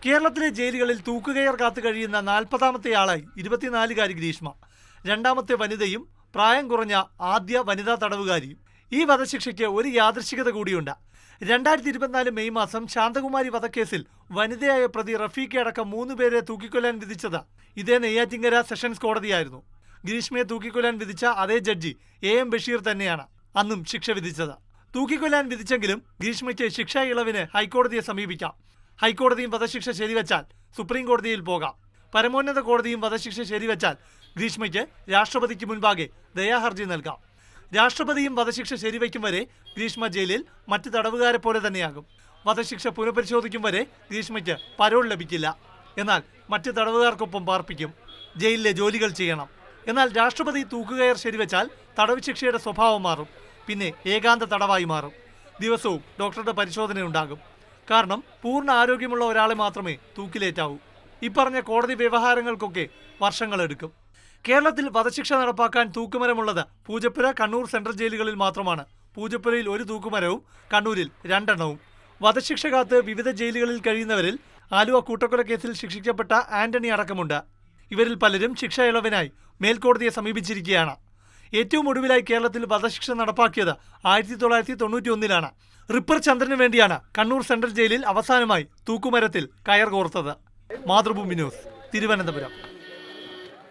കേരളത്തിലെ ജയിലുകളിൽ തൂക്കുകയർ കാത്തു കഴിയുന്ന 40-ാമത്തെയാളായി 24-കാരി ഗ്രീഷ്മ. രണ്ടാമത്തെ വനിതയും പ്രായം കുറഞ്ഞ ആദ്യ വനിതാ തടവുകാരിയും. ഈ വധശിക്ഷയ്ക്ക് ഒരു യാദൃശ്ചികത കൂടിയുണ്ട്. 2024 മെയ് മാസം ശാന്തകുമാരി വധക്കേസിൽ വനിതയായ പ്രതി റഫീഖെ അടക്കം 3 പേരെ തൂക്കിക്കൊല്ലാൻ വിധിച്ചത് ഇതേ നെയ്യാറ്റിൻകര സെഷൻസ് കോടതിയായിരുന്നു. ഗ്രീഷ്മയെ തൂക്കിക്കൊല്ലാൻ വിധിച്ച അതേ ജഡ്ജി AM ബഷീർ തന്നെയാണ് അന്നും ശിക്ഷ വിധിച്ചത്. തൂക്കിക്കൊല്ലാൻ വിധിച്ചെങ്കിലും ഗ്രീഷ്മയ്ക്ക് ശിക്ഷാ ഇളവിന് ഹൈക്കോടതിയെ സമീപിക്കാം. ഹൈക്കോടതിയും വധശിക്ഷ ശരിവച്ചാൽ സുപ്രീം കോടതിയിൽ പോകാം. പരമോന്നത കോടതിയും വധശിക്ഷ ശരിവച്ചാൽ ഗ്രീഷ്മയ്ക്ക് രാഷ്ട്രപതിക്ക് മുൻപാകെ ദയാഹർജി നൽകാം. രാഷ്ട്രപതിയും വധശിക്ഷ ശരിവയ്ക്കും വരെ ഗ്രീഷ്മ ജയിലിൽ മറ്റ് തടവുകാരെ പോലെ തന്നെയാകും. വധശിക്ഷ പുനഃപരിശോധിക്കും വരെ ഗ്രീഷ്മയ്ക്ക് പരോൾ ലഭിക്കില്ല. എന്നാൽ മറ്റ് തടവുകാർക്കൊപ്പം പാർപ്പിക്കും. ജയിലിലെ ജോലികൾ ചെയ്യണം. എന്നാൽ രാഷ്ട്രപതി തൂക്കുകയർ ശരിവച്ചാൽ തടവ് ശിക്ഷയുടെ സ്വഭാവം മാറും. പിന്നെ ഏകാന്ത തടവായി മാറും. ദിവസവും ഡോക്ടറുടെ പരിശോധനയുണ്ടാകും. കാരണം പൂർണ്ണ ആരോഗ്യമുള്ള ഒരാളെ മാത്രമേ തൂക്കിലേറ്റാവൂ. ഇപ്പറഞ്ഞ കോടതി വ്യവഹാരങ്ങൾക്കൊക്കെ വർഷങ്ങളെടുക്കും. കേരളത്തിൽ വധശിക്ഷ നടപ്പാക്കാൻ തൂക്കുമരമുള്ളത് പൂജപ്പുര, കണ്ണൂർ സെൻട്രൽ ജയിലുകളിൽ മാത്രമാണ്. പൂജപ്പുരയിൽ 1 തൂക്കുമരവും കണ്ണൂരിൽ 2 എണ്ണവും. വധശിക്ഷ കാത്ത് വിവിധ ജയിലുകളിൽ കഴിയുന്നവരിൽ ആലുവ കൂട്ടക്കൊല കേസിൽ ശിക്ഷിക്കപ്പെട്ട ആന്റണി അടക്കമുണ്ട്. ഇവരിൽ പലരും ശിക്ഷാ ഇളവിനായി മേൽക്കോടതിയെ സമീപിച്ചിരിക്കുകയാണ്. ഏറ്റവും ഒടുവിലായി കേരളത്തിൽ വധശിക്ഷ നടപ്പാക്കിയത് 1991-ലാണ്. റിപ്പർ ചന്ദ്രന് വേണ്ടിയാണ് കണ്ണൂർ സെൻട്രൽ ജയിലിൽ അവസാനമായി തൂക്കുമരത്തിൽ കയർ കോർത്തത്. മാതൃഭൂമി ന്യൂസ്, തിരുവനന്തപുരം.